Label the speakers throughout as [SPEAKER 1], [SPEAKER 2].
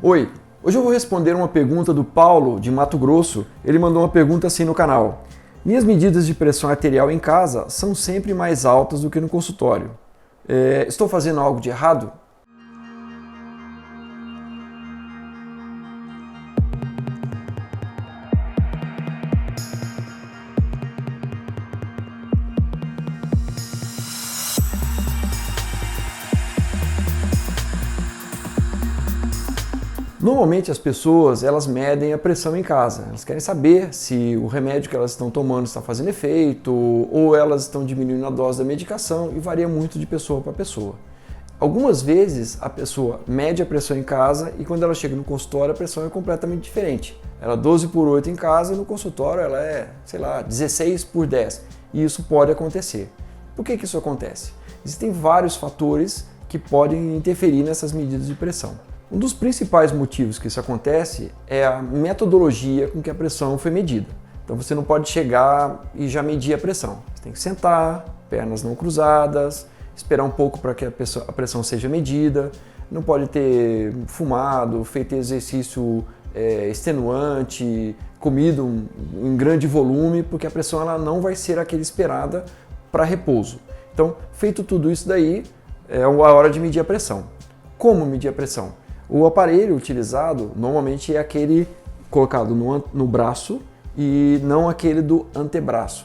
[SPEAKER 1] Oi, hoje eu vou responder uma pergunta do Paulo, de Mato Grosso. Ele mandou uma pergunta assim no canal. Minhas medidas de pressão arterial em casa são sempre mais altas do que no consultório. Estou fazendo algo de errado? Normalmente as pessoas elas medem a pressão em casa, elas querem saber se o remédio que elas estão tomando está fazendo efeito ou elas estão diminuindo a dose da medicação e varia muito de pessoa para pessoa. Algumas vezes a pessoa mede a pressão em casa e quando ela chega no consultório a pressão é completamente diferente. Ela é 12/8 em casa e no consultório ela é, 16/10 e isso pode acontecer. Por que isso acontece? Existem vários fatores que podem interferir nessas medidas de pressão. Um dos principais motivos que isso acontece é a metodologia com que a pressão foi medida. Então você não pode chegar e já medir a pressão. Você tem que sentar, pernas não cruzadas, esperar um pouco para que a pressão seja medida, não pode ter fumado, feito exercício extenuante, comido em grande volume, porque a pressão ela não vai ser aquela esperada para repouso. Então, feito tudo isso daí, é a hora de medir a pressão. Como medir a pressão? O aparelho utilizado normalmente é aquele colocado no braço e não aquele do antebraço.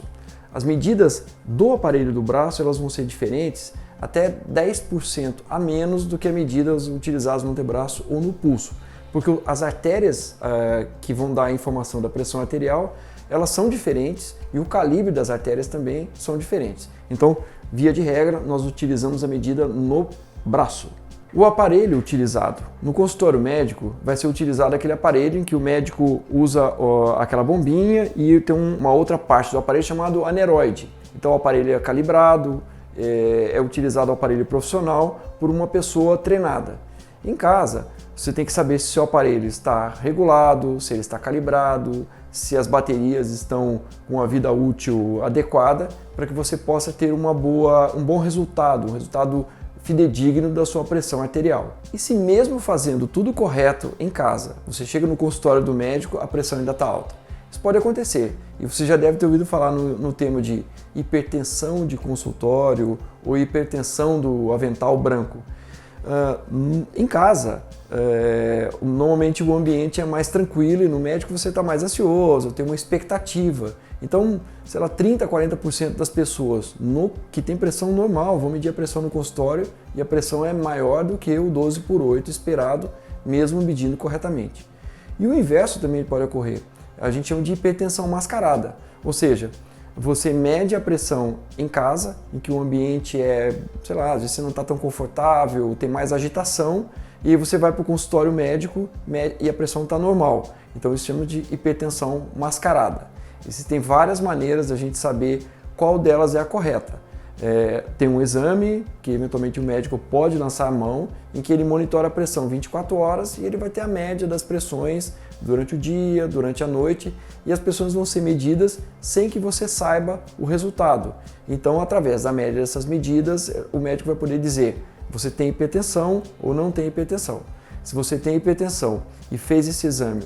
[SPEAKER 1] As medidas do aparelho do braço elas vão ser diferentes, até 10% a menos do que as medidas utilizadas no antebraço ou no pulso, porque as artérias que vão dar a informação da pressão arterial elas são diferentes e o calibre das artérias também são diferentes. Então, via de regra, nós utilizamos a medida no braço. O aparelho utilizado no consultório médico vai ser utilizado aquele aparelho em que o médico usa aquela bombinha e tem uma outra parte do aparelho chamado aneroide. Então o aparelho é calibrado, é utilizado o aparelho profissional por uma pessoa treinada. Em casa, você tem que saber se o seu aparelho está regulado, se ele está calibrado, se as baterias estão com a vida útil adequada, para que você possa ter um bom resultado, um resultado fidedigno da sua pressão arterial. E se mesmo fazendo tudo correto em casa, você chega no consultório do médico, a pressão ainda está alta. Isso pode acontecer. E você já deve ter ouvido falar no termo de hipertensão de consultório ou hipertensão do avental branco. Em casa, normalmente o ambiente é mais tranquilo e no médico você está mais ansioso, tem uma expectativa. Então, 30, 40% das pessoas que tem pressão normal vão medir a pressão no consultório e a pressão é maior do que o 12/8 esperado, mesmo medindo corretamente. E o inverso também pode ocorrer. A gente chama de hipertensão mascarada, ou seja, você mede a pressão em casa, em que o ambiente às vezes você não está tão confortável, tem mais agitação, e aí você vai para o consultório médico e a pressão está normal. Então isso chama de hipertensão mascarada. Existem várias maneiras da gente saber qual delas é a correta. Tem um exame que eventualmente o médico pode lançar a mão, em que ele monitora a pressão 24 horas e ele vai ter a média das pressões durante o dia, durante a noite, e as pressões vão ser medidas sem que você saiba o resultado. Então, através da média dessas medidas, o médico vai poder dizer você tem hipertensão ou não tem hipertensão. Se você tem hipertensão e fez esse exame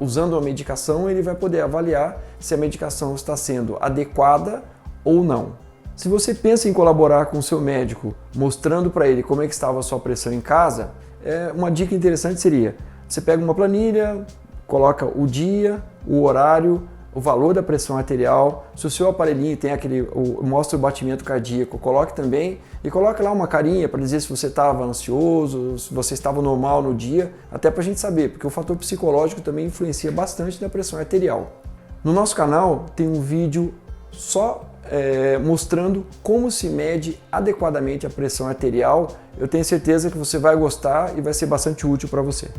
[SPEAKER 1] usando a medicação, ele vai poder avaliar se a medicação está sendo adequada ou não. Se você pensa em colaborar com o seu médico, mostrando para ele como é que estava a sua pressão em casa, uma dica interessante seria, você pega uma planilha, coloca o dia, o horário, o valor da pressão arterial, se o seu aparelhinho tem mostra o batimento cardíaco, coloque também e coloque lá uma carinha para dizer se você estava ansioso, se você estava normal no dia, até para a gente saber, porque o fator psicológico também influencia bastante na pressão arterial. No nosso canal tem um vídeo só mostrando como se mede adequadamente a pressão arterial. Eu tenho certeza que você vai gostar e vai ser bastante útil para você.